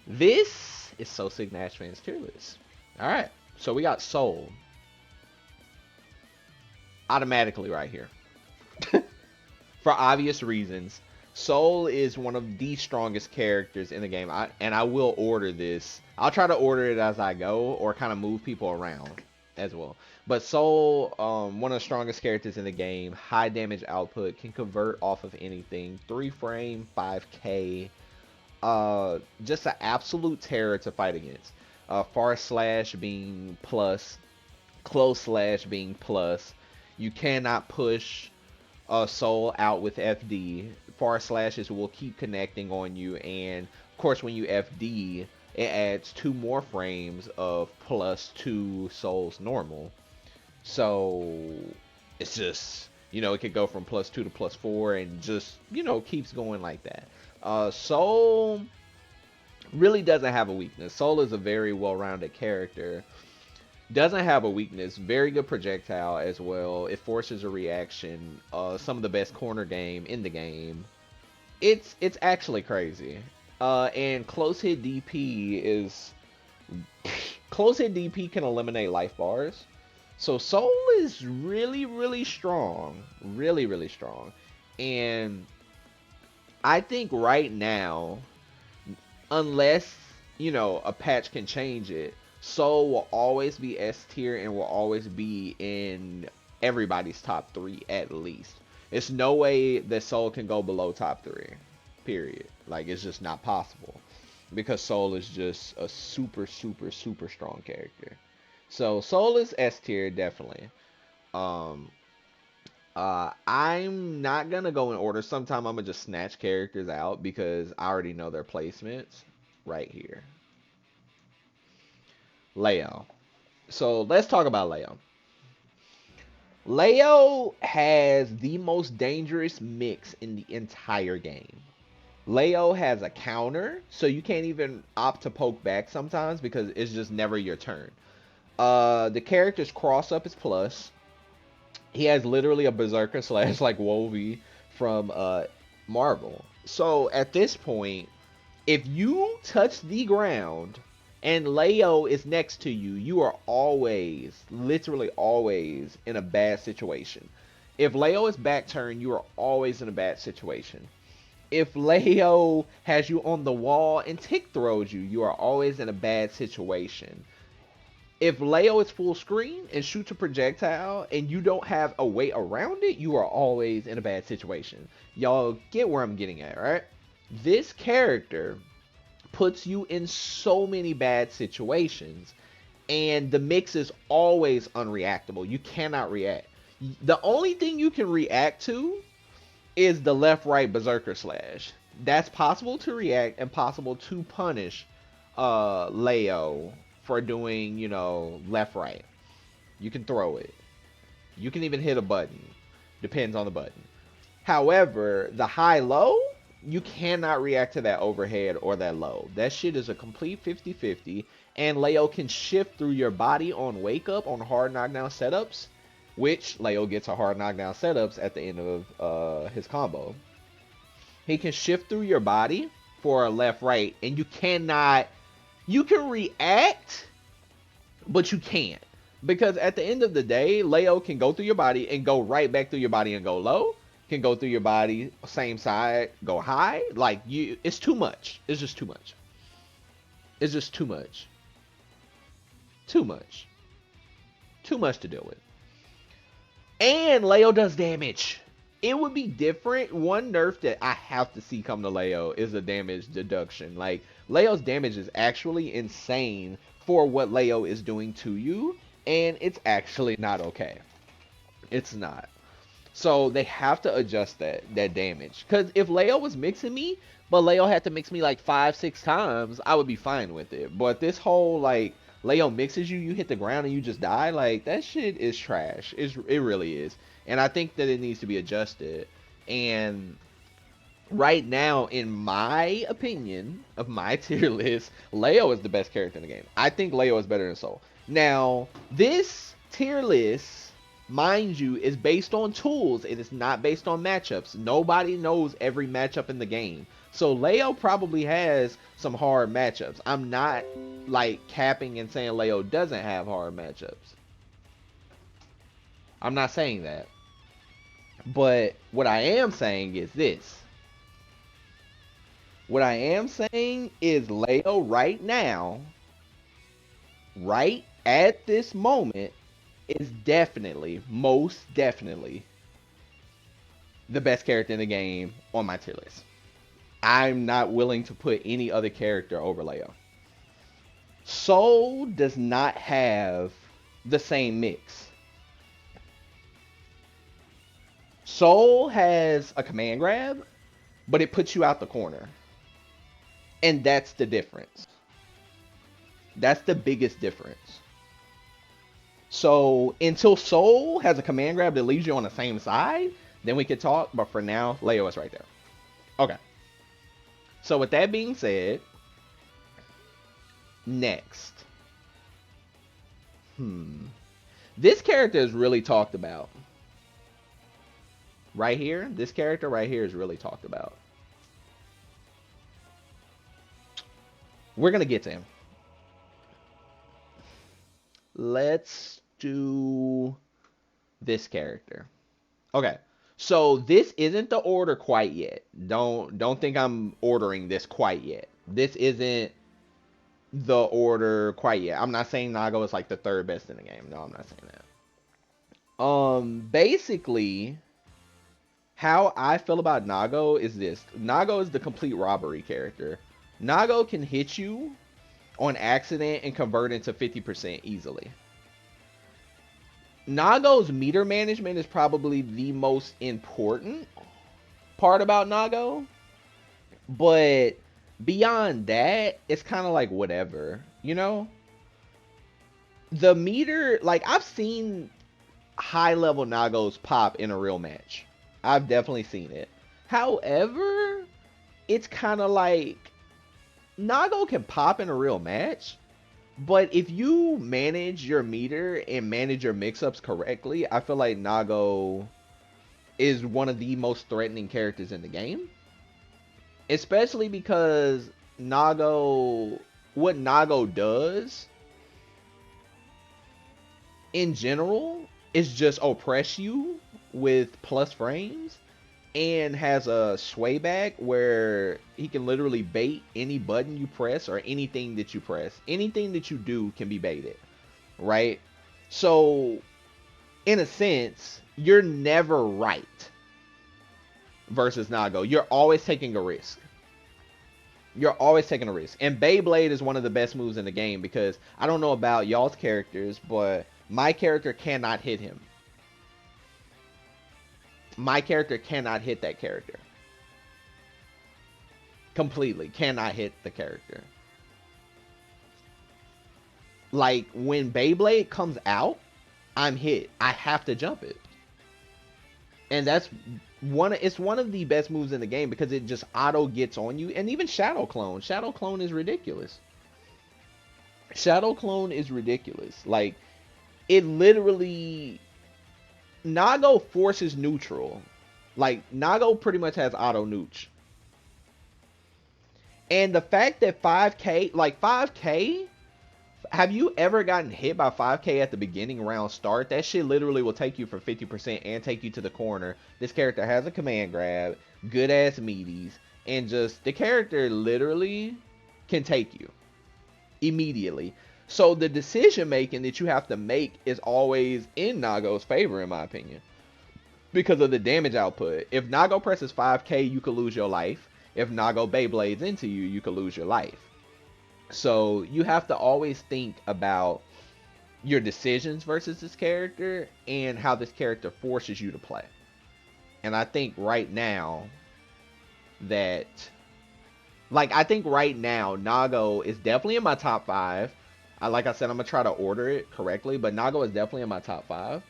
This is SoSickNASHFAN's tier list. Alright, so we got Soul. Automatically right here. For obvious reasons. Soul is one of the strongest characters in the game. And I will order this. I'll try to order it as I go or kind of move people around as well. But Soul, one of the strongest characters in the game. High damage output. Can convert off of anything. 3 frame, 5k. Just an absolute terror to fight against. Far slash being plus. Close slash being plus. You cannot push Soul out with FD. Far slashes will keep connecting on you, and of course when you FD, it adds 2 more frames of +2 Soul's normal. So it's just, it could go from +2 to +4 and just, keeps going like that. Soul really doesn't have a weakness. Soul is a very well-rounded character. Doesn't have a weakness. Very good projectile as well. It forces a reaction. Some of the best corner game in the game. It's actually crazy. And close hit DP can eliminate life bars. So Soul is really, really strong. Really, really strong. And I think right now, unless, a patch can change it, Soul will always be S tier and will always be in everybody's top 3 at least. It's no way that Soul can go below top 3. Period. Like, it's just not possible. Because Soul is just a super, super, super strong character. So Soul is S tier, definitely. I'm not gonna go in order. Sometime I'm gonna just snatch characters out because I already know their placements right here. Leo. So let's talk about Leo. Leo has the most dangerous mix in the entire game. Leo has a counter, so you can't even opt to poke back sometimes because it's just never your turn. The character's cross up is plus. He has literally a berserker slash like Wovie from Marvel. So at this point, if you touch the ground and Leo is next to you, you are always, literally always, in a bad situation. If Leo is back turned, you are always in a bad situation. If Leo has you on the wall and tick throws you, you are always in a bad situation. If Leo is full screen and shoots a projectile and you don't have a way around it, you are always in a bad situation. Y'all get where I'm getting at, right? This character puts you in so many bad situations, and the mix is always unreactable. You cannot react. The only thing you can react to is the left right berserker slash. That's possible to react and possible to punish Leo for doing, left right. You can throw it. You can even hit a button. Depends on the button. However, the high low, you cannot react to that overhead or that low. That shit is a complete 50-50. And Leo can shift through your body on wake up on hard knockdown setups, which Leo gets a hard knockdown setups at the end of his combo. He can shift through your body for a left right, and you cannot. You can react, but you can't. Because at the end of the day, Leo can go through your body and go right back through your body and go low. Can go through your body, same side, go high. Like, it's too much. It's just too much. It's just too much. Too much. Too much to deal with. And Leo does damage. It would be different. One nerf that I have to see come to Leo is the damage deduction. Like, Leo's damage is actually insane for what Leo is doing to you, and it's actually not okay. It's not. So they have to adjust that damage. Because if Leo was mixing me, but Leo had to mix me like 5-6 times, I would be fine with it. But this whole, like, Leo mixes you, you hit the ground and you just die, like, that shit is trash. It really is. And I think that it needs to be adjusted. And right now, in my opinion of my tier list, Leo is the best character in the game. I think Leo is better than Soul. Now, this tier list, mind you, is based on tools. It is not based on matchups. Nobody knows every matchup in the game. So Leo probably has some hard matchups. I'm not like capping and saying Leo doesn't have hard matchups. I'm not saying that. But what I am saying is this. What I am saying is Leo right now, right at this moment, is definitely, most definitely, the best character in the game on my tier list. I'm not willing to put any other character over Leo. Soul does not have the same mix. Soul has a command grab, but it puts you out the corner. And that's the difference. That's the biggest difference. So until Soul has a command grab that leaves you on the same side, then we could talk. But for now, Leo is right there. Okay. So with that being said, next. This character is really talked about. Right here, this character right here is really talked about. We're going to get to him. Let's do this character. Okay. So this isn't the order quite yet. Don't think I'm ordering this quite yet. This isn't the order quite yet. I'm not saying Nago is like the third best in the game. No, I'm not saying that. Basically, how I feel about Nago is this. Nago is the complete robbery character. Nago can hit you on accident and convert into 50% easily. Nago's meter management is probably the most important part about Nago. But beyond that, it's kind of like whatever, you know? The meter, like I've seen high level Nagos pop in a real match. I've definitely seen it. However, it's kind of like Nago can pop in a real match, but if you manage your meter and manage your mix-ups correctly, I feel like Nago is one of the most threatening characters in the game. Especially because Nago, what Nago does in general is just oppress you with plus frames, and has a sway back where he can literally bait any button you press or anything that you press. Anything that you do can be baited, right? So, in a sense, you're never right versus Nago. You're always taking a risk. You're always taking a risk. And Beyblade is one of the best moves in the game because I don't know about y'all's characters, but my character cannot hit him. My character cannot hit that character. Completely. Cannot hit the character. Like, when Beyblade comes out, I'm hit. I have to jump it. And that's it's one of the best moves in the game because it just auto gets on you. And even Shadow Clone. Shadow Clone is ridiculous. Shadow Clone is ridiculous. Like, it literally... Nago forces neutral. Like, Nago pretty much has auto nooch. And the fact that 5K, like 5K, have you ever gotten hit by 5K at the beginning round start? That shit literally will take you for 50% and take you to the corner. This character has a command grab, good ass meaties, and just, the character literally can take you immediately. So the decision making that you have to make is always in Nago's favor, in my opinion, because of the damage output. If Nago presses 5K, you could lose your life. If Nago Beyblades into you, you could lose your life. So you have to always think about your decisions versus this character and how this character forces you to play. And I think right now that, like, I think right now Nago is definitely in my top 5. Like I said, I'm going to try to order it correctly, but Nago is definitely in my top 5.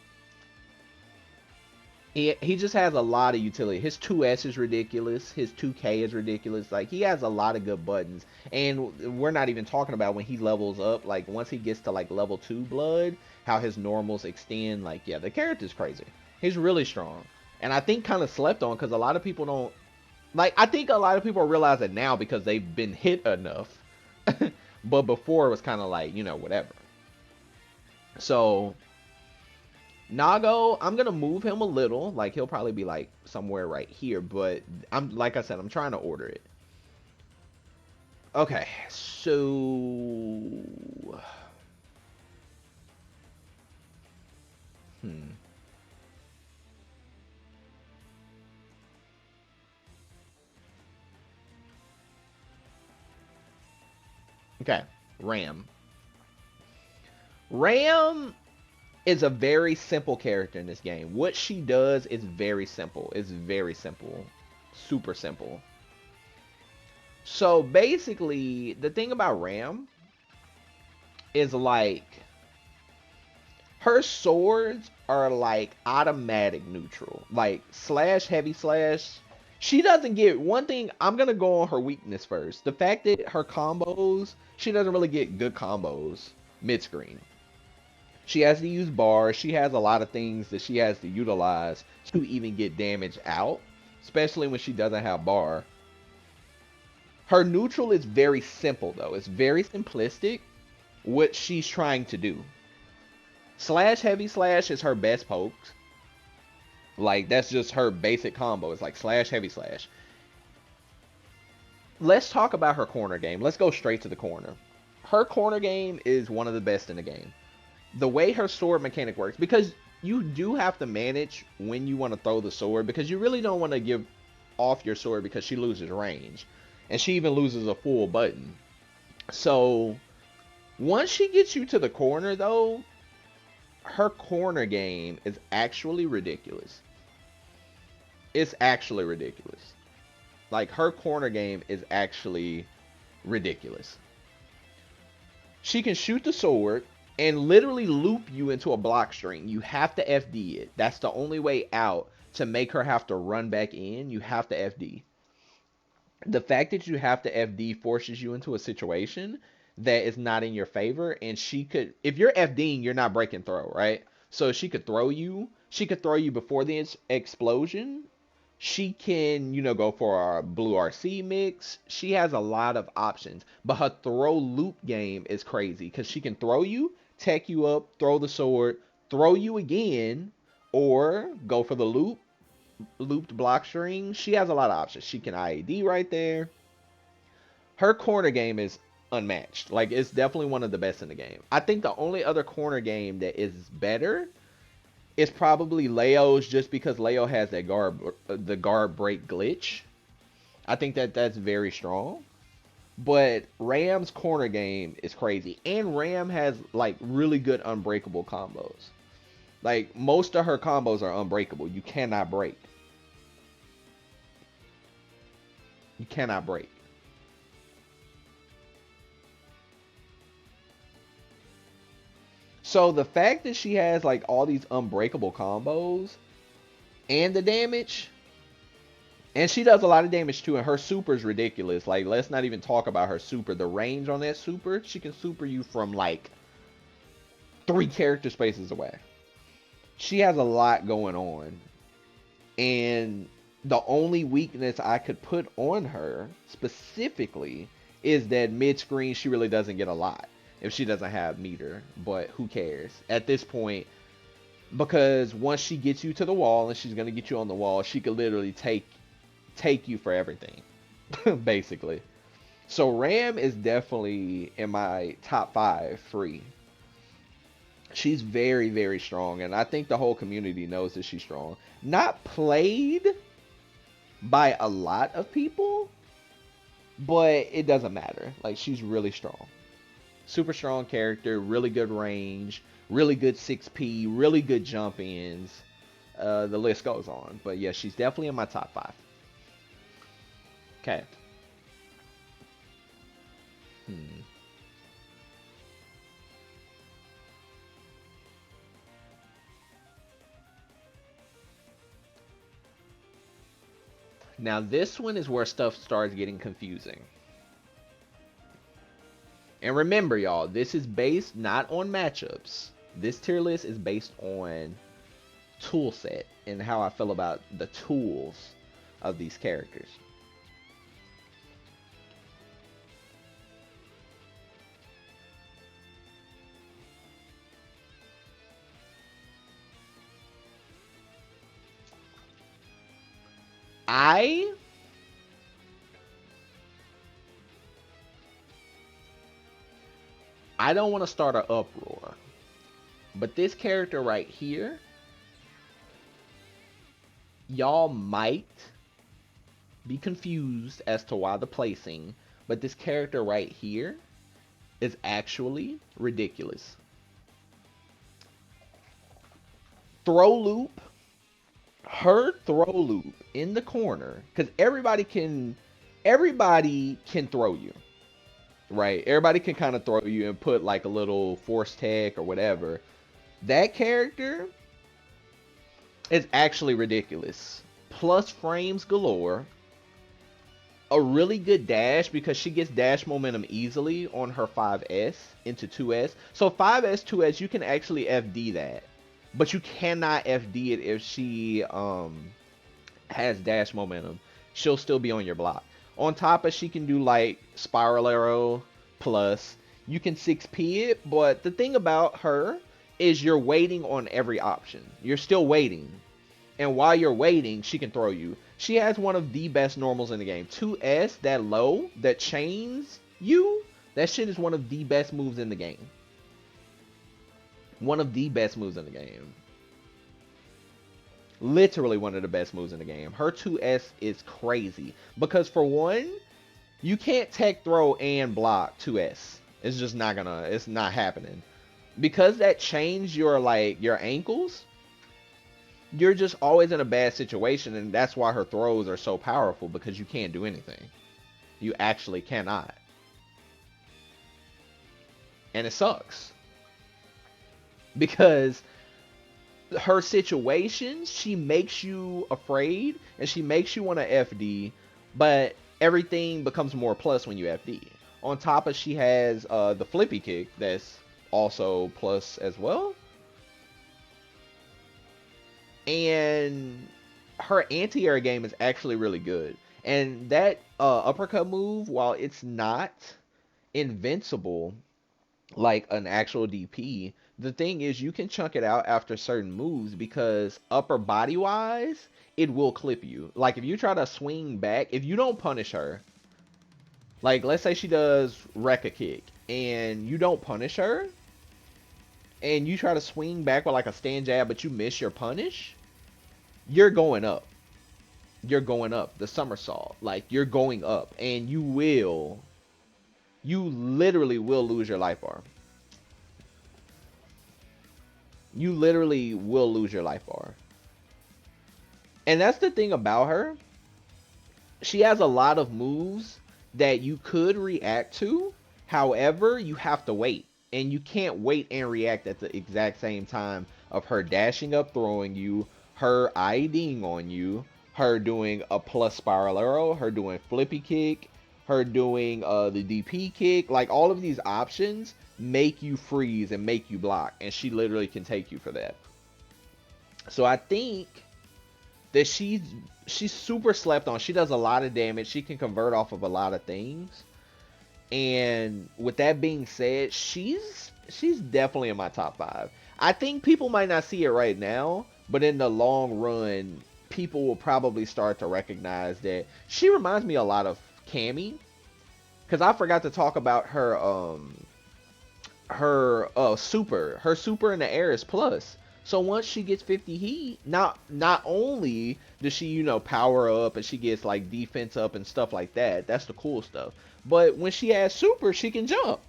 He just has a lot of utility. His 2S is ridiculous. His 2K is ridiculous. Like, he has a lot of good buttons. And we're not even talking about when he levels up. Like, once he gets to, like, level 2 blood, how his normals extend. Like, yeah, the character's crazy. He's really strong. And I think kind of slept on because a lot of people don't Like, I think a lot of people realize it now because they've been hit enough. But before it was kind of like, whatever. So, Nago, I'm going to move him a little. Like, he'll probably be like somewhere right here. But like I said, I'm trying to order it. Okay, so... Hmm. Okay, Ram. Ram is a very simple character in this game. What she does is very simple. It's very simple. Super simple. So basically, the thing about Ram is like her swords are like automatic neutral. Like slash, heavy slash. She doesn't get one thing. I'm gonna go on her weakness first. The fact that her combos, she doesn't really get good combos mid screen. She has to use bars. She has a lot of things that she has to utilize to even get damage out, especially when she doesn't have bar. Her neutral is very simple though. It's very simplistic what she's trying to do. Slash heavy slash is her best pokes. Like that's just her basic combo. It's like slash heavy slash. Let's talk about her corner game. Let's go straight to the corner. Her corner game is one of the best in the game. The way her sword mechanic works, because you do have to manage when you want to throw the sword, because you really don't want to give off your sword because she loses range. And she even loses a full button. So once she gets you to the corner though, her corner game is actually ridiculous. It's actually ridiculous. Like her corner game is actually ridiculous. She can shoot the sword and literally loop you into a block string. You have to FD it. That's the only way out to make her have to run back in. You have to FD. The fact that you have to FD forces you into a situation that is not in your favor, and she could, if you're FDing, you're not breaking throw, right? So she could throw you. She could throw you before the explosion. She can, go for a blue RC mix. She has a lot of options, but her throw loop game is crazy because she can throw you, tech you up, throw the sword, throw you again, or go for the looped block string. She has a lot of options. She can IAD right there. Her corner game is unmatched. Like it's definitely one of the best in the game. I think the only other corner game that is better is probably Leo's, just because Leo has that the guard break glitch. I think that that's very strong. But Ram's corner game is crazy, and Ram has like really good unbreakable combos. Like most of her combos are unbreakable. You cannot break. You cannot break. So the fact that she has like all these unbreakable combos and the damage, and she does a lot of damage too, and her super is ridiculous. Like let's not even talk about her super. The range on that super, she can super you from like 3 character spaces away. She has a lot going on, and the only weakness I could put on her specifically is that mid screen she really doesn't get a lot if she doesn't have meter, but who cares at this point, because once she gets you to the wall, and she's going to get you on the wall, she could literally take you for everything basically. So Ram is definitely in my top 5 free. She's very, very strong, and I think the whole community knows that she's strong. Not played by a lot of people, but it doesn't matter. Like, she's really strong. Super strong character, really good range, really good 6P, really good jump ins. The list goes on. But yeah, she's definitely in my top 5. Okay. Now this one is where stuff starts getting confusing. And remember, y'all, this is based not on matchups. This tier list is based on tool set and how I feel about the tools of these characters. I don't want to start an uproar, but this character right here, y'all might be confused as to why the placing, but this character right here is actually ridiculous. Throw loop, her throw loop in the corner, because everybody can throw you, right? Everybody can kind of throw you and put like a little force tag or whatever. That character is actually ridiculous. Plus frames galore. A really good dash because she gets dash momentum easily on her 5S into 2S. So 5S, 2S, you can actually FD that. But you cannot FD it if she has dash momentum. She'll still be on your block. On top of, she can do like spiral arrow plus. You can 6P it, but the thing about her is you're waiting on every option. You're still waiting. And while you're waiting, she can throw you. She has one of the best normals in the game. 2S, that low, that chains you, that shit is one of the best moves in the game. One of the best moves in the game. Literally one of the best moves in the game. Her 2S is crazy. Because for one, you can't tech throw and block 2S. It's just not gonna, it's not happening. Because that changed your, like, your ankles, you're just always in a bad situation, and that's why her throws are so powerful, because you can't do anything. You actually cannot. And it sucks. Because her situations, she makes you afraid, and she makes you want to FD, but everything becomes more plus when you FD. On top of, she has the flippy kick that's also plus as well. And her anti-air game is actually really good. And that uppercut move, while it's not invincible like an actual DP, the thing is you can chunk it out after certain moves because upper body wise, it will clip you. Like if you try to swing back, if you don't punish her, like let's say she does wreck a kick and you don't punish her, and you try to swing back with like a stand jab, but you miss your punish, you're going up. You're going up. The somersault. Like, you're going up. And you literally will lose your life bar. You literally will lose your life bar. And that's the thing about her. She has a lot of moves that you could react to. However, you have to wait. And you can't wait and react at the exact same time of her dashing up, throwing you, her IDing on you, her doing a plus spiral arrow, her doing flippy kick, her doing the DP kick. Like, all of these options make you freeze and make you block. And she literally can take you for that. So I think that she's super slept on. She does a lot of damage. She can convert off of a lot of things. And with that being said, she's definitely in my top 5. I think people might not see it right now, but in the long run, people will probably start to recognize that she reminds me a lot of Cammy. Because I forgot to talk about her super. Her super in the air is plus. So once she gets 50 heat, not only does she, you know, power up and she gets like defense up and stuff like that. That's the cool stuff. But when she has super, she can jump.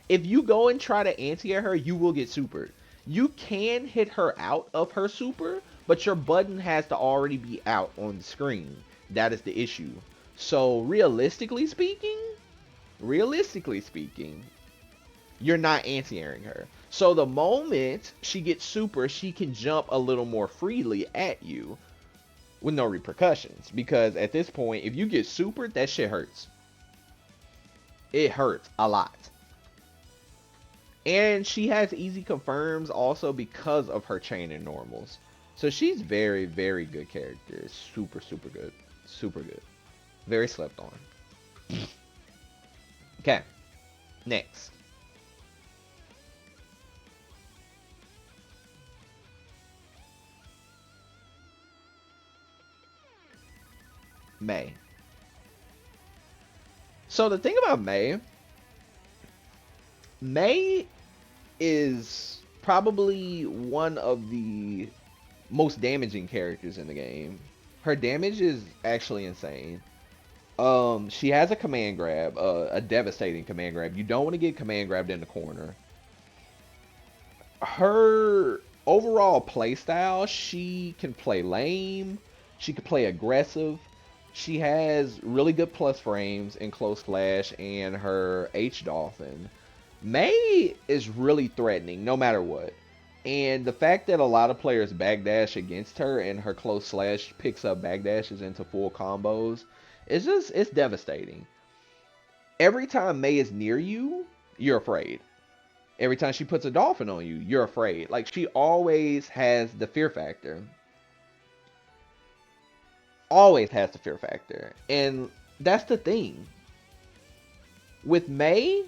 If you go and try to anti-air her, you will get supered. You can hit her out of her super, but your button has to already be out on the screen. That is the issue. So realistically speaking, you're not anti-airing her. So the moment she gets super, she can jump a little more freely at you with no repercussions. Because at this point, if you get super, that shit hurts. It hurts a lot. And she has easy confirms also because of her chain and normals. So she's very, very good character. Super, super good. Super good. Very slept on. Okay. Next. May. So the thing about May is probably one of the most damaging characters in the game. Her damage is actually insane. She has a command grab, a devastating command grab. You don't want to get command grabbed in the corner. Her overall play style, she can play lame, she can play aggressive. She has really good plus frames in close flash and her H Dolphin. May is really threatening no matter what. And the fact that a lot of players backdash against her and her close slash picks up backdashes into full combos, it's devastating. Every time May is near you, you're afraid. Every time she puts a dolphin on you, you're afraid. Like, she always has the fear factor. Always has the fear factor. And that's the thing. With May,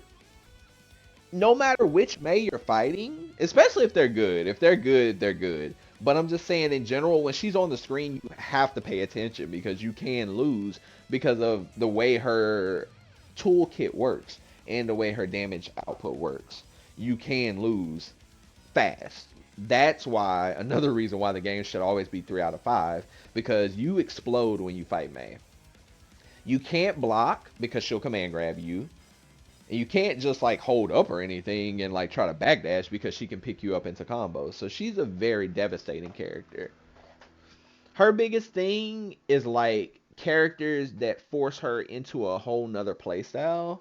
no matter which May you're fighting, especially if they're good. If they're good, they're good. But I'm just saying, in general, when she's on the screen, you have to pay attention because you can lose because of the way her toolkit works and the way her damage output works. You can lose fast. That's why, another reason why the game should always be 3 out of 5, because you explode when you fight May. You can't block because she'll command grab you. And you can't just like hold up or anything and like try to backdash because she can pick you up into combos. So she's a very devastating character. Her biggest thing is like characters that force her into a whole nother playstyle,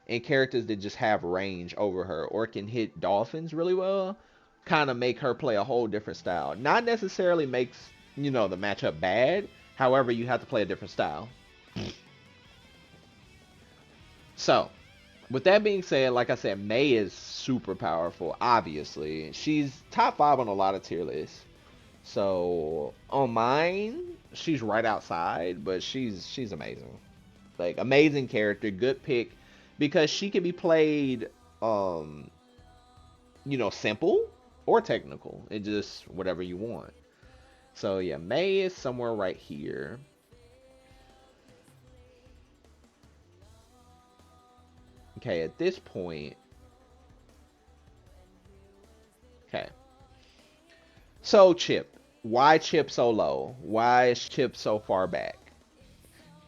and characters that just have range over her or can hit dolphins really well kind of make her play a whole different style. Not necessarily makes, the matchup bad. However, you have to play a different style. So, with that being said, like I said, May is super powerful, obviously. She's top 5 on a lot of tier lists. So, on mine, she's right outside, but she's amazing. Like, amazing character, good pick, because she can be played, simple or technical. It just, whatever you want. So, yeah, May is somewhere right here. Okay, at this point... Okay. So, Chip. Why Chip so low? Why is Chip so far back?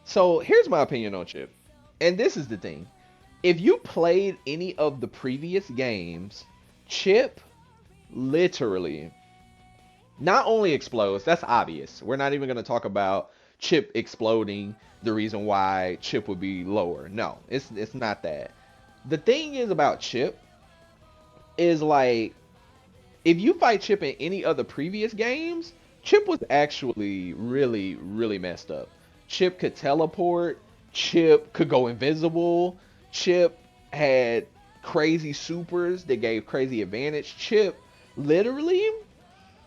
So, here's my opinion on Chip. And this is the thing. If you played any of the previous games, Chip literally not only explodes, that's obvious. We're not even going to talk about Chip exploding, the reason why Chip would be lower. No, it's not that. The thing is about Chip is like, if you fight Chip in any other previous games, Chip was actually really, really messed up. Chip could teleport. Chip could go invisible. Chip had crazy supers that gave crazy advantage. Chip literally,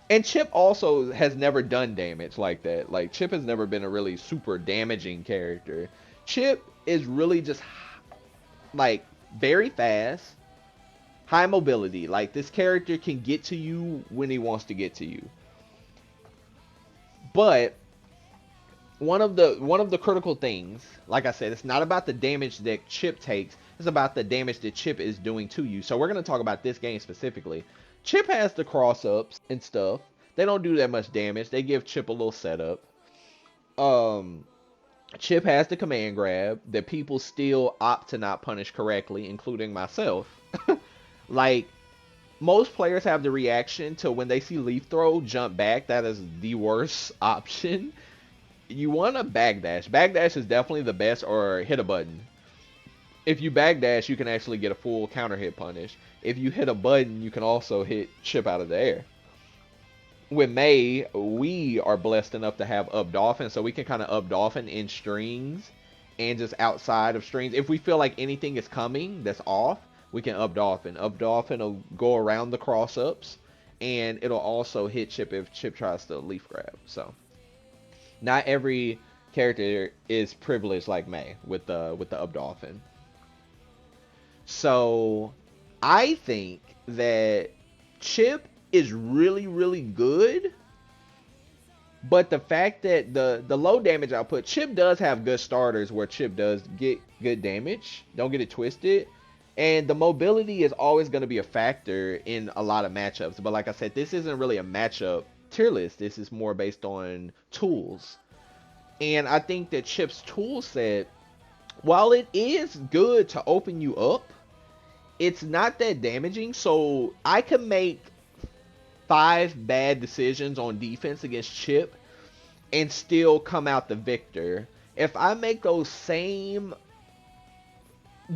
and Chip also has never done damage like that. Like, Chip has never been a really super damaging character. Chip is really just like very fast, high mobility. Like, this character can get to you when he wants to get to you. But one of the critical things, like I said, it's not about the damage that Chip takes, it's about the damage that Chip is doing to you. So we're going to talk about this game specifically. Chip has the cross-ups and stuff. They don't do that much damage. They give Chip a little setup. Chip has the command grab that people still opt to not punish correctly, including myself. Like, most players have the reaction to when they see leaf throw, jump back. That is the worst option. You want to backdash. Backdash is definitely the best, or hit a button. If you backdash, you can actually get a full counter hit punish. If you hit a button, you can also hit Chip out of the air. With May, we are blessed enough to have up dolphin, so we can kind of up dolphin in strings and just outside of strings. If we feel like anything is coming that's off, we can up dolphin. Up dolphin will go around the cross ups, and it'll also hit Chip if Chip tries to leaf grab. So not every character is privileged like May with the up dolphin. So I think that Chip is really, really good, But the fact that the low damage output, Chip does have good starters where Chip does get good damage. Don't get it twisted. And the mobility is always going to be a factor in a lot of matchups. But like I said, this isn't really a matchup tier list. This is more based on tools. And I think that Chip's tool set, while it is good to open you up, it's not that damaging. So I can make 5 bad decisions on defense against Chip and still come out the victor. If I make those same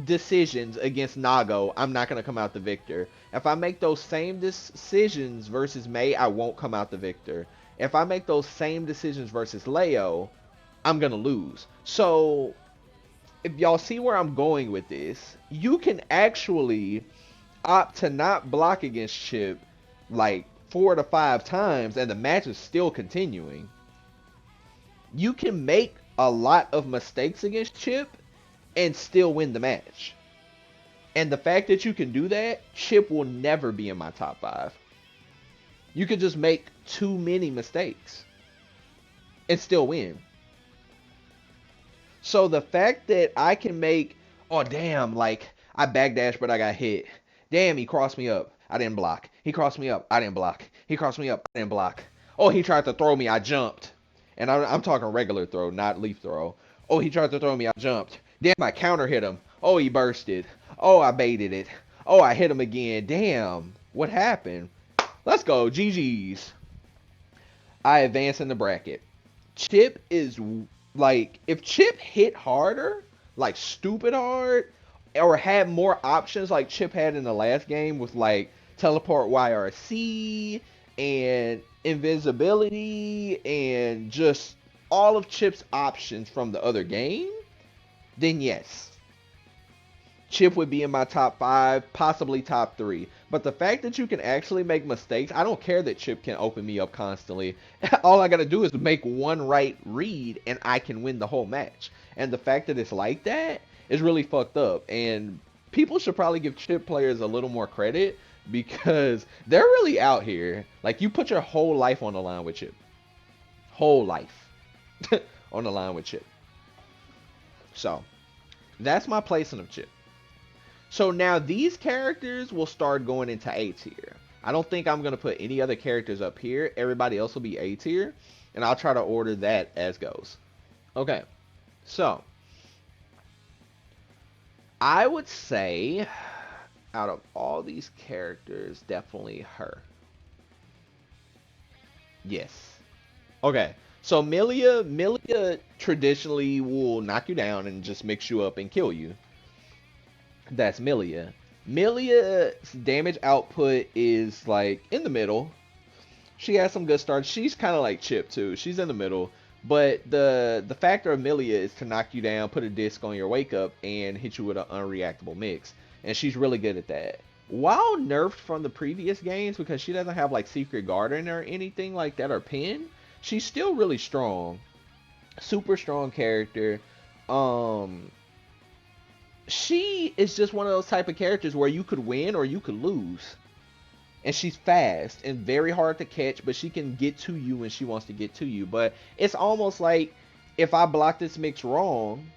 decisions against Nago, I'm not going to come out the victor. If I make those same decisions versus May, I won't come out the victor. If I make those same decisions versus Leo, I'm going to lose. So if y'all see where I'm going with this, you can actually opt to not block against Chip like 4 to 5 times and the match is still continuing. You can make a lot of mistakes against Chip and still win the match. And the fact that you can do that, Chip will never be in my top 5. You could just make too many mistakes and still win. So the fact that I can make, oh damn, like I backdash but I got hit. Damn, he crossed me up. I didn't block. He crossed me up. I didn't block. He crossed me up. I didn't block. Oh, he tried to throw me. I jumped. And I'm talking regular throw, not leaf throw. Oh, he tried to throw me. I jumped. Damn, I counter hit him. Oh, he bursted. Oh, I baited it. Oh, I hit him again. Damn. What happened? Let's go. GG's. I advance in the bracket. Chip is like, if Chip hit harder, like stupid hard, or had more options like Chip had in the last game with like teleport YRC and invisibility and just all of Chip's options from the other game, then yes, Chip would be in my top 5, possibly top 3. But the fact that you can actually make mistakes, I don't care that Chip can open me up constantly. All I gotta do is make one right read and I can win the whole match. And the fact that it's like that is really fucked up. And people should probably give Chip players a little more credit because they're really out here. Like, you put your whole life on the line with Chip. Whole life on the line with Chip. So, that's my placing of Chip. So now these characters will start going into A tier. I don't think I'm going to put any other characters up here. Everybody else will be A tier. And I'll try to order that as goes. Okay. So, I would say, out of all these characters, definitely her. Yes. Okay. So Amelia traditionally will knock you down and just mix you up and kill you. That's Amelia. Amelia's damage output is like in the middle. She has some good starts. She's kind of like Chip too. She's in the middle. But the factor of Amelia is to knock you down, put a disc on your wake up, and hit you with an unreactable mix. And she's really good at that. While nerfed from the previous games because she doesn't have like Secret Garden or anything like that or Pin, she's still really strong. Super strong character. She is just one of those type of characters where you could win or you could lose. And she's fast and very hard to catch, but she can get to you when she wants to get to you. But it's almost like if I block this mix wrong,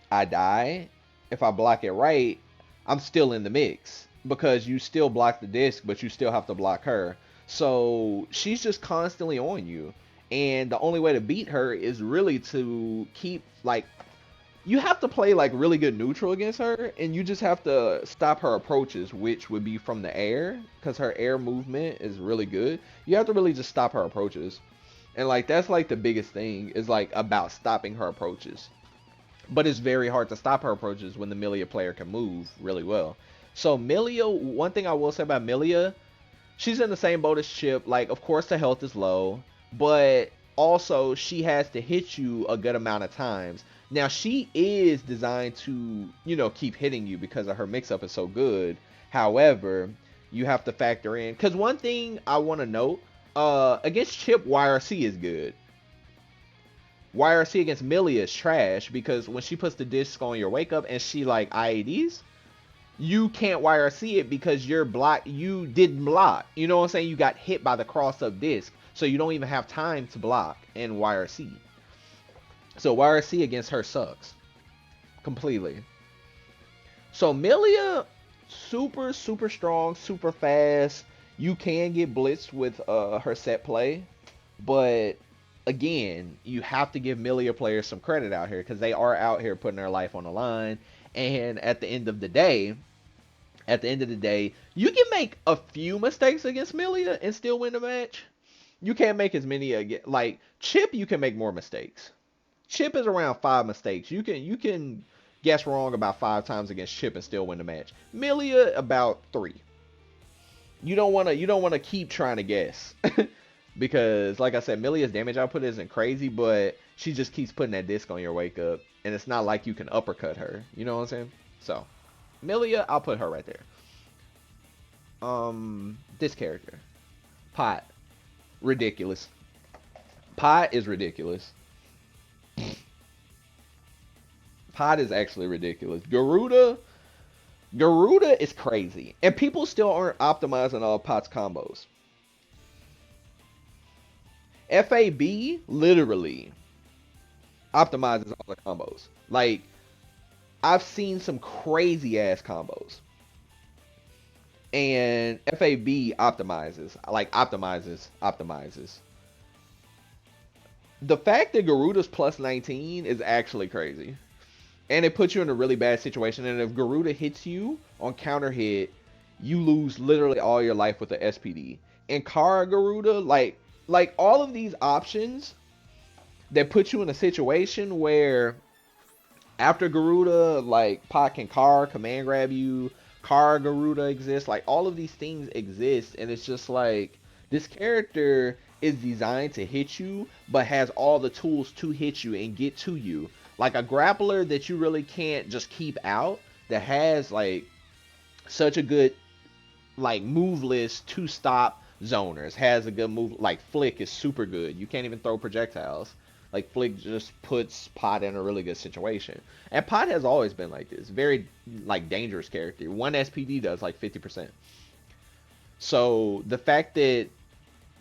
I die. If I block it right, I'm still in the mix. Because you still block the disc, but you still have to block her. So she's just constantly on you. And the only way to beat her is really to keep, like, you have to play like really good neutral against her, and you just have to stop her approaches, which would be from the air, because her air movement is really good. You have to really just stop her approaches, and like that's like the biggest thing is like about stopping her approaches. But it's very hard to stop her approaches when the Amelia player can move really well. So Amelia, one thing I will say about Amelia, she's in the same boat as Chip. Like, of course the health is low, but also she has to hit you a good amount of times. Now, she is designed to, you know, keep hitting you because of her mix-up is so good. However, you have to factor in, because one thing I want to note, against Chip, YRC is good. YRC against Amelia is trash because when she puts the disc on your wake up and she like IADs, you can't YRC it because you didn't block. You know what I'm saying? You got hit by the cross up disc. So you don't even have time to block and YRC. So YRC against her sucks. Completely. So Amelia, super, super strong, super fast. You can get blitzed with her set play. But again, you have to give Amelia players some credit out here because they are out here putting their life on the line. And at the end of the day, you can make a few mistakes against Amelia and still win the match. You can't make as many again. Like Chip, you can make more mistakes. Chip is around 5 mistakes. You can guess wrong about 5 times against Chip and still win the match. Amelia about 3. You don't wanna keep trying to guess. Because like I said, Milia's damage output isn't crazy, but she just keeps putting that disc on your wake up, and it's not like you can uppercut her. You know what I'm saying? So, Amelia, I'll put her right there. This character, Pot, ridiculous. Pot is ridiculous. Pot is actually ridiculous. Garuda is crazy, and people still aren't optimizing all Pot's combos. FAB literally optimizes all the combos. Like I've seen some crazy ass combos. And FAB optimizes. The fact that Garuda's plus 19 is actually crazy. And it puts you in a really bad situation. And if Garuda hits you on counter hit, you lose literally all your life with the SPD. And Kara Garuda, like all of these options that put you in a situation where after Garuda, like Pot can Kara command grab you, Kara Garuda exists, like all of these things exist, and it's just like this character is designed to hit you, but has all the tools to hit you and get to you. Like a grappler that you really can't just keep out, that has like such a good like move list to stop zoners, has a good move, like Flick is super good. You can't even throw projectiles. Like Flick just puts Pot in a really good situation. And Pot has always been like this. Very like dangerous character. One SPD does like 50%. So the fact that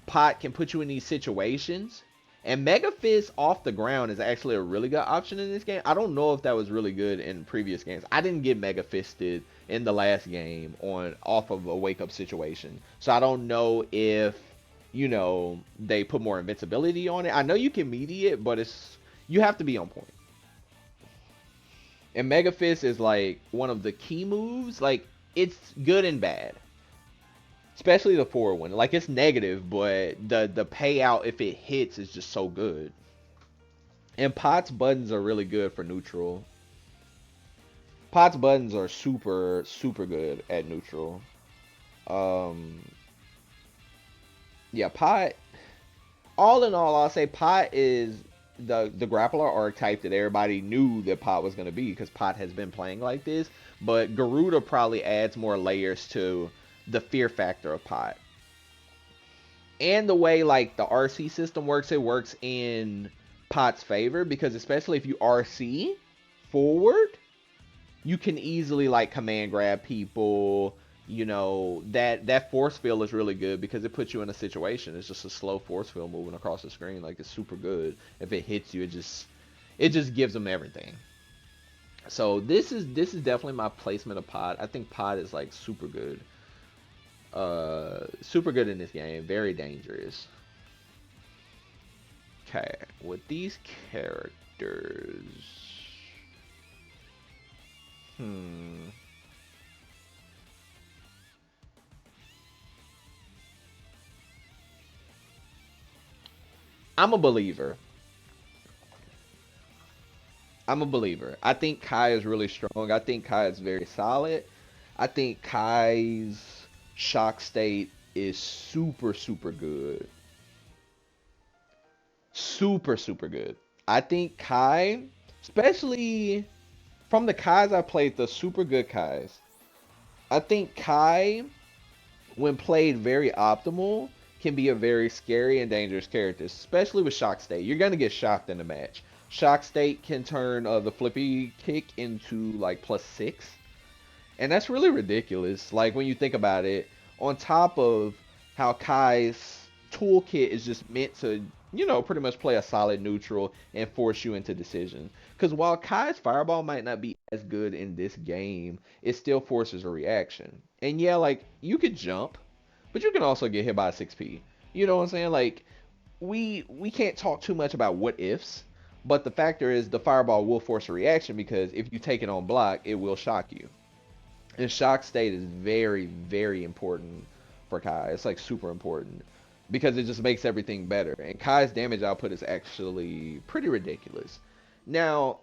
Pot can put you in these situations, and Mega Fist off the ground is actually a really good option in this game. I don't know if that was really good in previous games. I didn't get Mega Fisted in the last game on off of a wake up situation. So I don't know if they put more invincibility on it. I know you can melee it, but you have to be on point. And Mega Fist is like one of the key moves. Like it's good and bad. Especially the forward one. Like it's negative, but the payout if it hits is just so good. And Pot's buttons are really good for neutral. Pot's buttons are super, super good at neutral. Yeah, Pot. All in all, I'll say Pot is the grappler archetype that everybody knew that Pot was going to be because Pot has been playing like this. But Garuda probably adds more layers to the fear factor of Pot. And the way like the RC system works, it works in Pot's favor because especially if you RC forward, you can easily like command grab people. That force field is really good because it puts you in a situation. It's just a slow force field moving across the screen. Like it's super good. If it hits you, it just gives them everything. So this is definitely my placement of Pot. I think Pot is like super good. Super good in this game. Very dangerous. Okay, with these characters. I'm a believer. I think Kai is really strong. I think Kai is very solid. I think Kai's shock state is super, super good. Super, super good. I think Kai, especially from the Kais I played, the super good Kais, I think Kai, when played very optimal, can be a very scary and dangerous character, especially with shock state. You're gonna get shocked in the match. Shock state can turn the flippy kick into like +6, And that's really ridiculous. Like when you think about it, on top of how Kai's toolkit is just meant to, pretty much play a solid neutral and force you into decisions. Because while Kai's fireball might not be as good in this game, it still forces a reaction. And yeah, like you could jump, but you can also get hit by a 6P. You know what I'm saying? Like we can't talk too much about what ifs, but the factor is the fireball will force a reaction because if you take it on block, it will shock you. And shock state is very, very important for Kai. It's like super important because it just makes everything better. And Kai's damage output is actually pretty ridiculous. Now,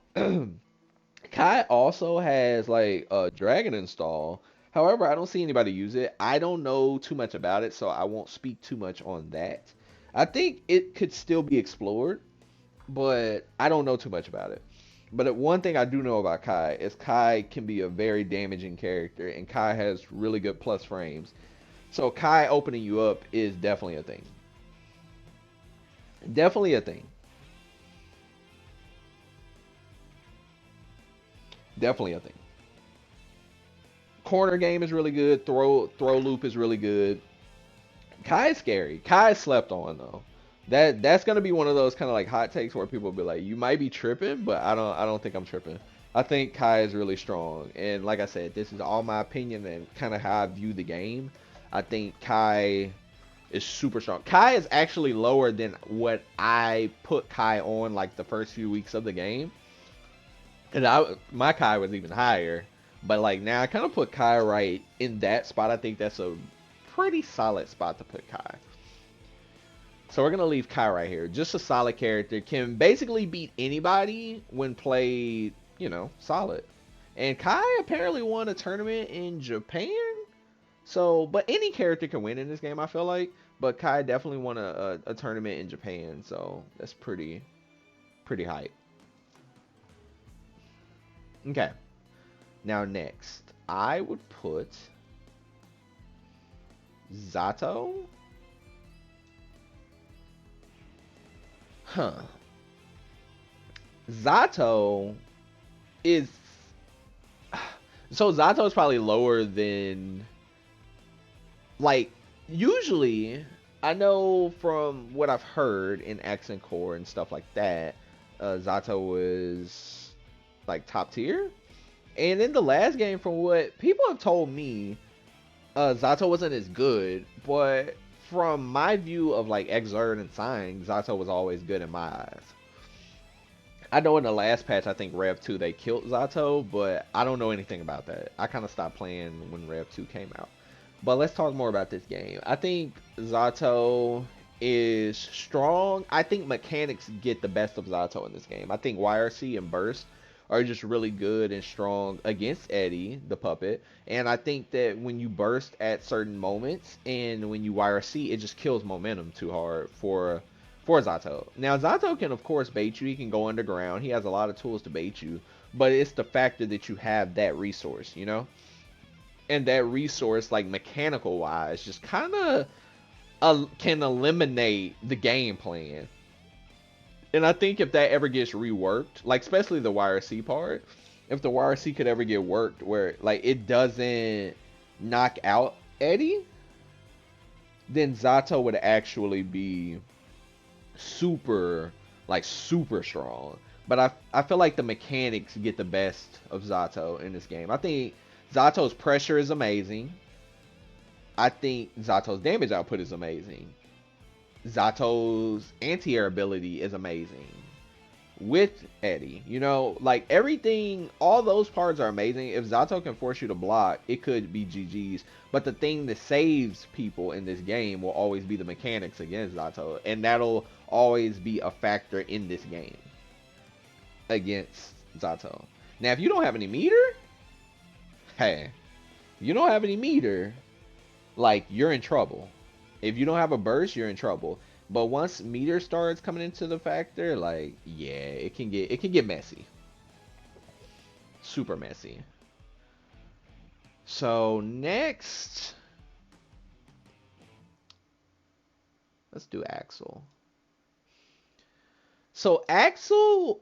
Kai also has like a dragon install. However, I don't see anybody use it. I don't know too much about it, so I won't speak too much on that. I think it could still be explored, but I don't know too much about it. But one thing I do know about Kai is Kai can be a very damaging character, and Kai has really good plus frames. So Kai opening you up is definitely a thing. Definitely a thing. Definitely a thing. Corner game is really good. Throw loop is really good. Kai is scary. Kai is slept on though. That's gonna be one of those kind of like hot takes where people will be like, you might be tripping, but I don't think I'm tripping. I think Kai is really strong, and like I said, this is all my opinion and kind of how I view the game. I think Kai is super strong. Kai is actually lower than what I put Kai on like the first few weeks of the game, and my Kai was even higher. But like now, I kind of put Kai right in that spot. I think that's a pretty solid spot to put Kai. So we're gonna leave Kai right here. Just a solid character. Can basically beat anybody when played, solid. And Kai apparently won a tournament in Japan. So, but any character can win in this game, I feel like. But Kai definitely won a tournament in Japan, so that's pretty hype. Okay. Now next, I would put Zato. Huh. Zato is Zato is probably lower than like usually. I know from what I've heard in Accent Core and stuff like that, Zato was like top tier. And in the last game, from what people have told me, Zato wasn't as good. But from my view of like Exert and Sign, Zato was always good in my eyes. I know in the last patch, I think Rev 2 they killed Zato, but I don't know anything about that. I kind of stopped playing when Rev 2 came out. But let's talk more about this game. I think Zato is strong. I think mechanics get the best of Zato in this game. I think YRC and Burst are just really good and strong against Eddie, the puppet. And I think that when you burst at certain moments and when you YRC, it just kills momentum too hard for Zato. Now Zato can of course bait you. He can go underground. He has a lot of tools to bait you. But it's the factor that you have that resource, And that resource, like mechanical wise, just kind of can eliminate the game plan. And I think if that ever gets reworked, like especially the YRC part, if the YRC could ever get worked where like it doesn't knock out Eddie, then Zato would actually be super, like super strong. But I feel like the mechanics get the best of Zato in this game. I think Zato's pressure is amazing. I think Zato's damage output is amazing. Zato's anti-air ability is amazing. With Eddie, like everything, all those parts are amazing. If Zato can force you to block, it could be GG's. But the thing that saves people in this game will always be the mechanics against Zato. And that'll always be a factor in this game against Zato. Now, if you don't have any meter, hey, you don't have any meter, like you're in trouble. If you don't have a burst, you're in trouble. But once meter starts coming into the factor, like yeah, it can get messy. Super messy. So next, let's do Axel. So Axel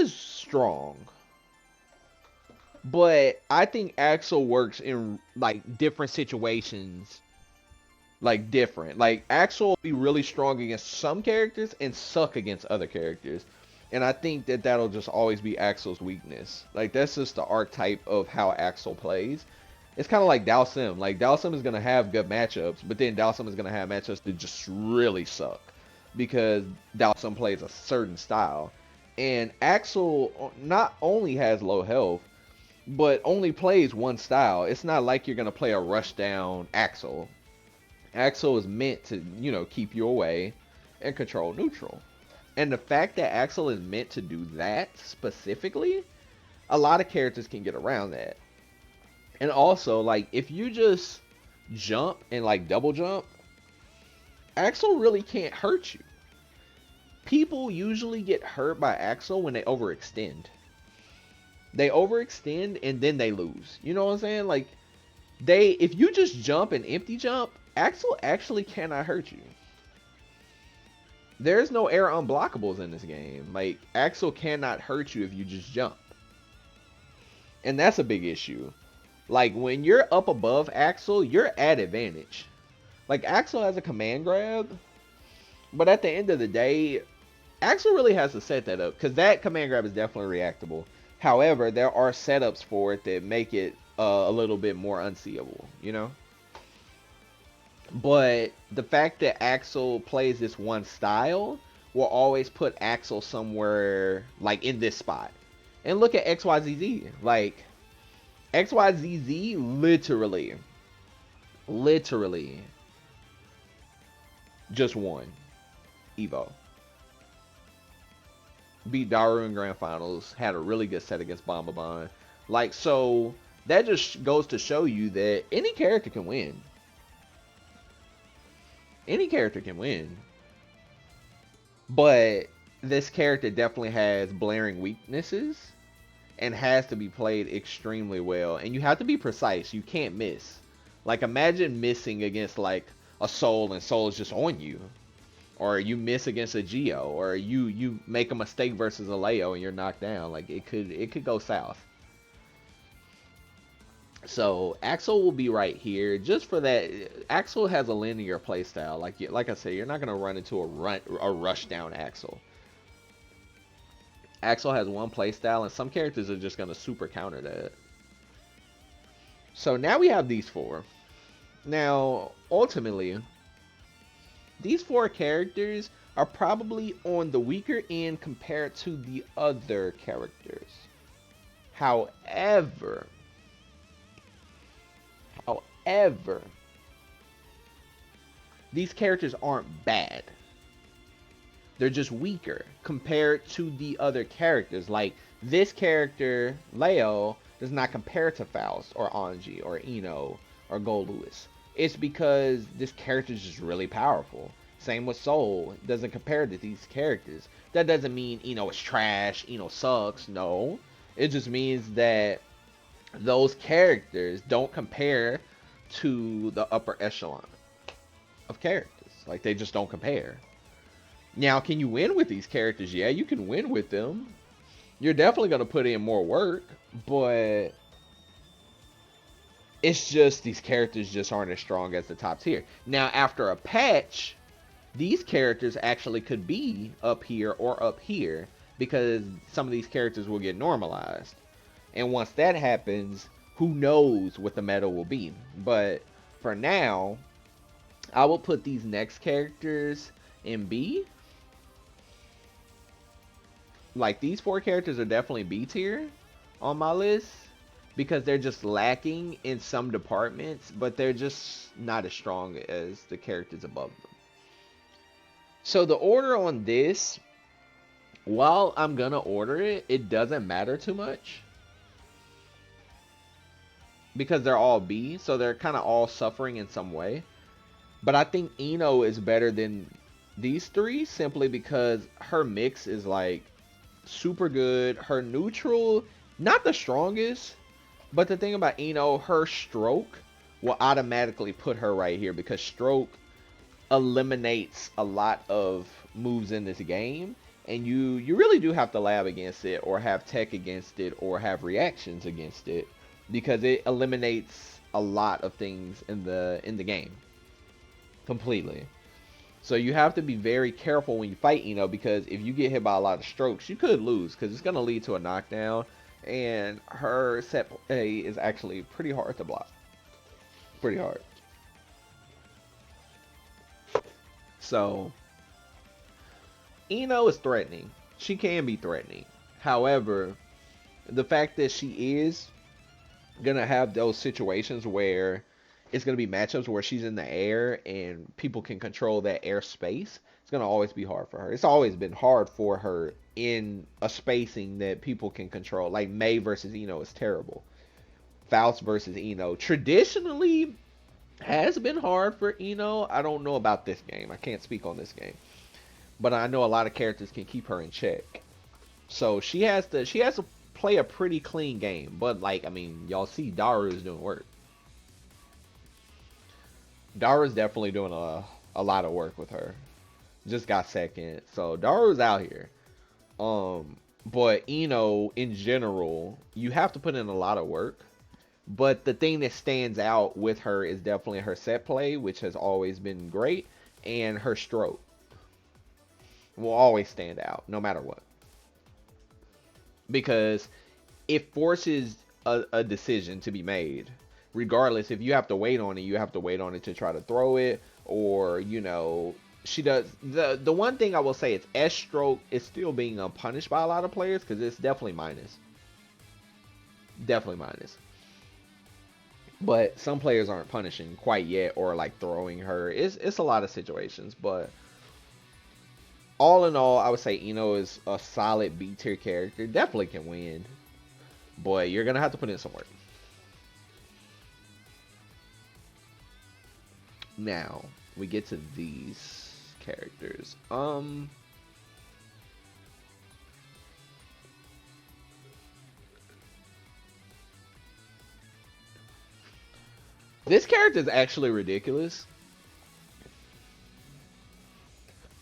is strong. But I think Axel works in like different situations, like different. Like Axel will be really strong against some characters and suck against other characters. And I think that that'll just always be Axel's weakness. Like that's just the archetype of how Axel plays. It's kind of like Dalsim. Like Dalsim is gonna have good matchups, but then Dalsim is gonna have matchups that just really suck because Dalsim plays a certain style. And Axel not only has low health, but only plays one style. It's not like you're gonna play a rush down Axel. Axel is meant to, keep you away and control neutral. And the fact that Axel is meant to do that specifically, a lot of characters can get around that. And also, like, if you just jump and like double jump, Axel really can't hurt you. People usually get hurt by Axel when they overextend. They overextend and then they lose. You know what I'm saying? Like, if you just jump and empty jump, Axel actually cannot hurt you. There's no air unblockables in this game. Like, Axel cannot hurt you if you just jump. And that's a big issue. Like, when you're up above Axel, you're at advantage. Like, Axel has a command grab, but at the end of the day, Axel really has to set that up, because that command grab is definitely reactable. However, there are setups for it that make it a little bit more unseeable, But the fact that Axel plays this one style will always put Axel somewhere, like, in this spot. And look at XYZZ. Like, XYZZ literally just won Evo. Beat Daru in Grand Finals. Had a really good set against Bombaban. Like, so that just goes to show you that any character can win. Any character can win. But this character definitely has blaring weaknesses and has to be played extremely well. And you have to be precise. You can't miss. Like, imagine missing against, like, a Soul and Soul is just on you. Or you miss against a Geo. Or you make a mistake versus a Leo and you're knocked down. Like, it could go south. So Axel will be right here just for that. Axel has a linear playstyle. Like I said, you're not gonna run into a rush down Axel. Axel has one playstyle, and some characters are just gonna super counter that. So now we have these four. Now, ultimately, these four characters are probably on the weaker end compared to the other characters. However, these characters aren't bad. They're just weaker compared to the other characters. Like, this character, Leo, does not compare to Faust or Anji or Ino or Gold Lewis. It's because this character is just really powerful. Same with Soul. It doesn't compare to these characters. That doesn't mean Ino is trash, Ino sucks. No. It just means that those characters don't compare to the upper echelon of characters. Like, they just don't compare. Now, can you win with these characters? Yeah, you can win with them. You're definitely going to put in more work, but it's just these characters just aren't as strong as the top tier. Now, after a patch, these characters actually could be up here or up here because some of these characters will get normalized. And once that happens, who knows what the meta will be. But for now, I will put these next characters in B. Like, these four characters are definitely B tier on my list because they're just lacking in some departments, but they're just not as strong as the characters above them. So the order on this, while I'm gonna order it, it doesn't matter too much because they're all B, so they're kind of all suffering in some way. But I think Ino is better than these three simply because her mix is like super good. Her neutral, not the strongest, but the thing about Ino, her stroke will automatically put her right here because stroke eliminates a lot of moves in this game. And you really do have to lab against it, or have tech against it, or have reactions against it, because it eliminates a lot of things in the game completely. So you have to be very careful when you fight Eno, because if you get hit by a lot of strokes, you could lose, because it's going to lead to a knockdown, and her set play is actually pretty hard to block. Pretty hard. So Eno is threatening. She can be threatening. However, the fact that she is gonna have those situations where it's gonna be matchups where she's in the air and people can control that air space, it's gonna always be hard for her. It's always been hard for her in a spacing that people can control. Like May versus Eno is terrible. Faust versus Eno traditionally has been hard for Eno. I don't know about this game. I can't speak on this game. But I know a lot of characters can keep her in check. So she has to play a pretty clean game. But like, I mean, y'all see Daru's doing work. Daru's definitely doing a lot of work with her. Just got second. So Daru's out here. But Eno in general, you have to put in a lot of work. But the thing that stands out with her is definitely her set play, which has always been great, and her stroke will always stand out no matter what, because it forces a decision to be made. Regardless, if you have to wait on it, you have to wait on it to try to throw it, or she does the one thing I will say is S stroke is still being unpunished by a lot of players, because it's definitely minus, definitely minus. But some players aren't punishing quite yet, or like throwing her. It's a lot of situations, but all in all, I would say Eno is a solid B tier character. Definitely can win, but you're gonna have to put in some work. Now we get to these characters. This character is actually ridiculous.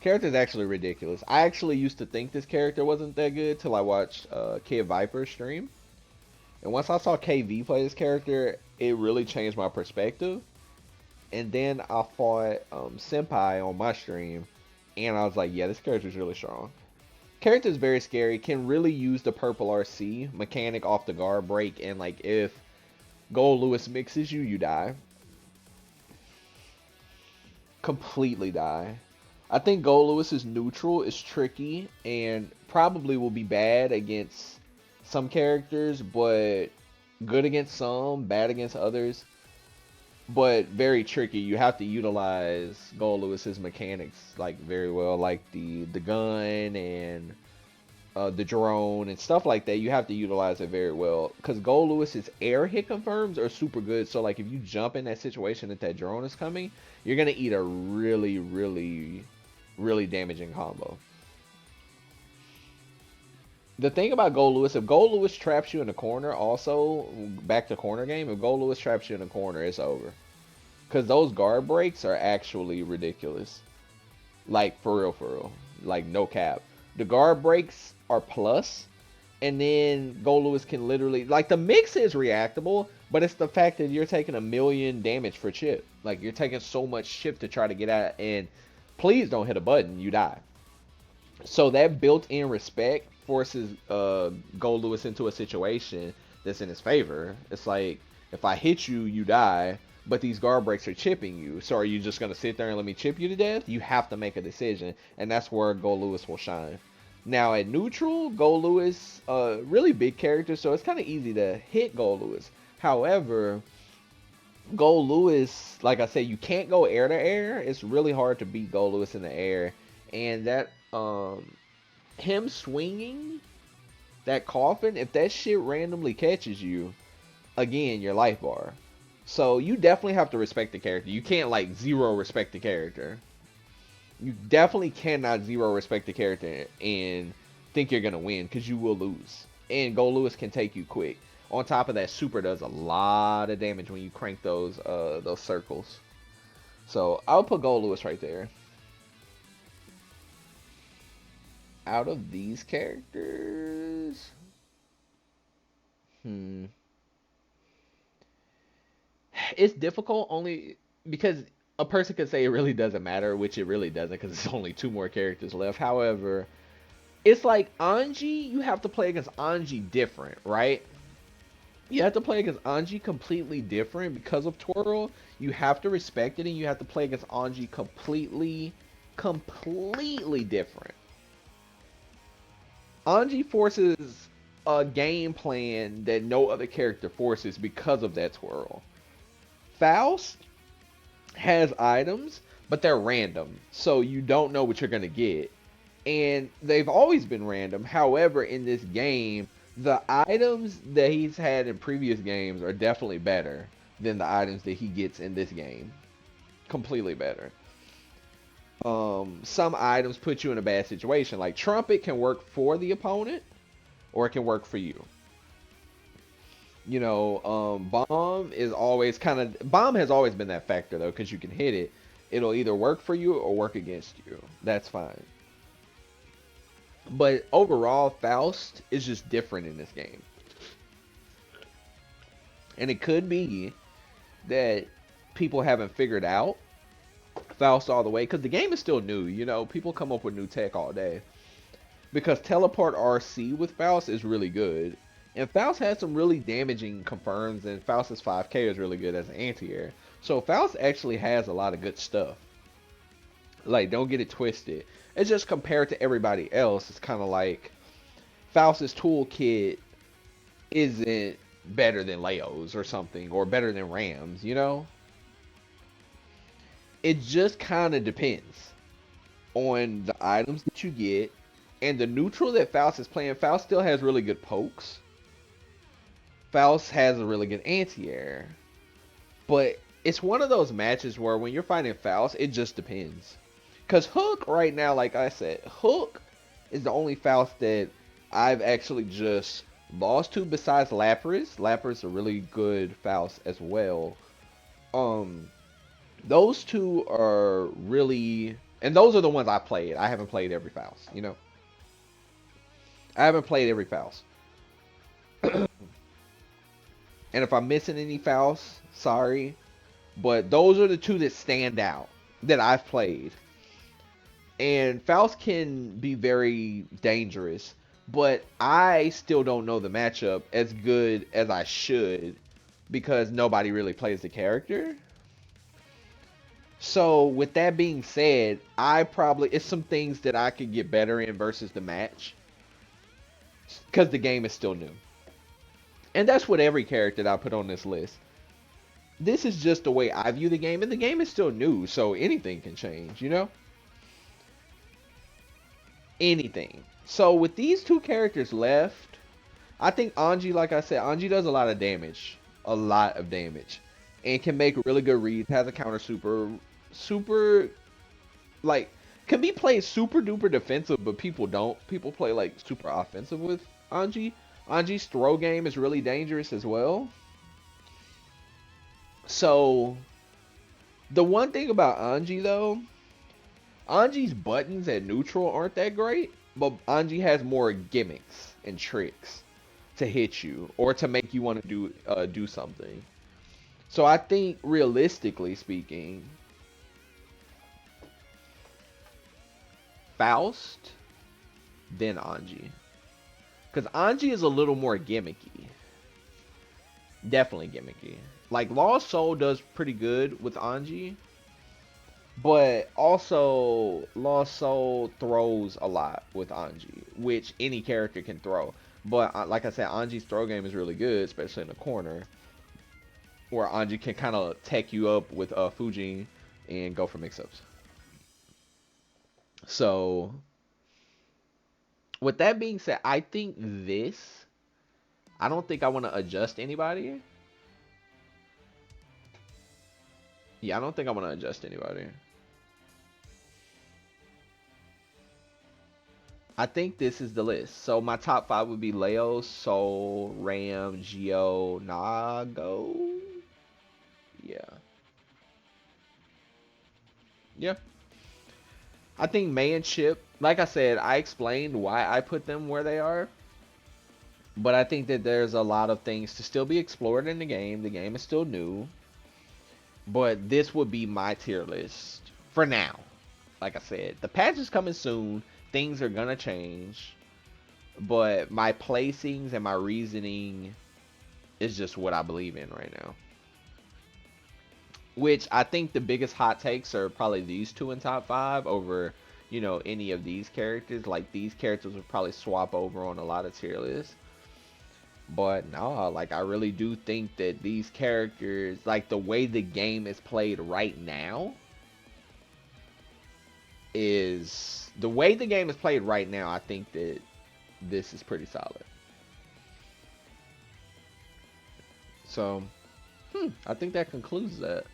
Character is actually ridiculous. I actually used to think this character wasn't that good till I watched Kid Viper stream. And once I saw KV play this character, it really changed my perspective. And then I fought Senpai on my stream, and I was like, yeah, this character is really strong. Character is very scary, can really use the purple RC mechanic off the guard break, and like if Gold Lewis mixes you, you die. Completely die. I think Gold Lewis's neutral is tricky and probably will be bad against some characters, but good against some, bad against others. But very tricky. You have to utilize Gold Lewis's mechanics like very well, like the gun and the drone and stuff like that. You have to utilize it very well, because Gold Lewis's air hit confirms are super good. So like if you jump in that situation that drone is coming, you're gonna eat a really, really, really damaging combo. The thing about Gold Lewis, if Gold Lewis traps you in a corner, also back to corner game, if Gold Lewis traps you in a corner, it's over. Because those guard breaks are actually ridiculous. Like, for real, for real. Like, no cap. The guard breaks are plus, and then Gold Lewis can literally, like, the mix is reactable, but it's the fact that you're taking 1,000,000 damage for chip. Like, you're taking so much chip to try to get at, and please don't hit a button, you die. So that built-in respect forces Gold Lewis into a situation that's in his favor. It's like, if I hit you, you die, but these guard breaks are chipping you. So are you just going to sit there and let me chip you to death? You have to make a decision, and that's where Gold Lewis will shine. Now at neutral, Gold Lewis, really big character, so it's kind of easy to hit Gold Lewis. However, Gold Lewis, like I said, you can't go air to air. It's really hard to beat Gold Lewis in the air, and that him swinging that coffin, if that shit randomly catches you, again, your life bar. So you definitely have to respect the character. You can't like zero respect the character. You definitely cannot zero respect the character and think you're gonna win, because you will lose. And Gold Lewis can take you quick. On top of that, super does a lot of damage when you crank those circles. So I'll put Gold Lewis right there. Out of these characters, hmm, it's difficult only because a person could say it really doesn't matter, which it really doesn't because it's only two more characters left. However, it's like Anji, you have to play against Anji different, right? You have to play against Anji completely different because of Twirl. You have to respect it, and you have to play against Anji completely different. Anji forces a game plan that no other character forces because of that Twirl. Faust has items, but they're random, so you don't know what you're gonna get. And they've always been random. However, in this game, the items that he's had in previous games are definitely better than the items that he gets in this game. Completely better. Some items put you in a bad situation. Like Trumpet can work for the opponent, or it can work for you. Bomb is always bomb has always been that factor though, because you can hit it. It'll either work for you or work against you. That's fine. But overall, Faust is just different in this game. And it could be that people haven't figured out Faust all the way because the game is still new. People come up with new tech all day. Because Teleport RC with Faust is really good. And Faust has some really damaging confirms, and Faust's 5k is really good as an anti-air. So Faust actually has a lot of good stuff. Like, don't get it twisted. It's just compared to everybody else, it's kind of like Faust's toolkit isn't better than Leo's or something, or better than Ram's. It just kind of depends on the items that you get and the neutral that Faust is playing. Faust still has really good pokes. Faust has a really good anti-air. But it's one of those matches where when you're fighting Faust, it just depends. Because Hook right now, like I said, Hook is the only Faust that I've actually just lost to besides Lapras. Lapras is a really good Faust as well. Those two are really... And those are the ones I played. I haven't played every Faust. I haven't played every Faust. And if I'm missing any Faust, sorry. But those are the two that stand out that I've played. And Faust can be very dangerous, but I still don't know the matchup as good as I should because nobody really plays the character. So with that being said, it's some things that I could get better in versus the match because the game is still new. And that's what every character that I put on this list. This is just the way I view the game, and the game is still new, so anything can change. Anything. So with these two characters left, I think Anji, like I said, Anji does a lot of damage. A lot of damage. And can make really good reads, has a counter super, like, can be played super duper defensive, but people don't. People play, like, super offensive with Anji. Anji's throw game is really dangerous as well. So, the one thing about Anji, though, Anji's buttons at neutral aren't that great, but Anji has more gimmicks and tricks to hit you or to make you want to do something. So I think, realistically speaking, Faust, then Anji. Because Anji is a little more gimmicky. Definitely gimmicky. Like, Lost Soul does pretty good with Anji. But also, Lost Soul throws a lot with Anji, which any character can throw. But like I said, Anji's throw game is really good, especially in the corner, where Anji can kind of tech you up with Fujin and go for mix-ups. So, with that being said, I think I don't think I want to adjust anybody. Yeah, I don't think I want to adjust anybody. I think this is the list. So my top 5 would be Leo, Sol, Ram, Gio, Nago. Yeah. Yeah. I think May and Chip, like I said, I explained why I put them where they are. But I think that there's a lot of things to still be explored in the game. The game is still new. But this would be my tier list for now. Like I said, the patch is coming soon. Things are gonna change. But my placings and my reasoning is just what I believe in right now. Which I think the biggest hot takes are probably these two in top 5 over, you know, any of these characters. Like, these characters would probably swap over on a lot of tier lists. But no, like, I really do think that these characters, like, the way the game is played right now, I think that this is pretty solid. So, I think that concludes that.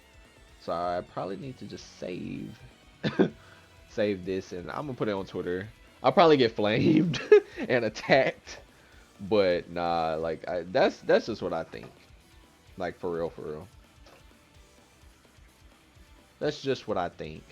So I probably need to just save save this, and I'm gonna put it on Twitter. I'll probably get flamed and attacked, but nah, like that's just what I think. Like, for real, for real. That's just what I think.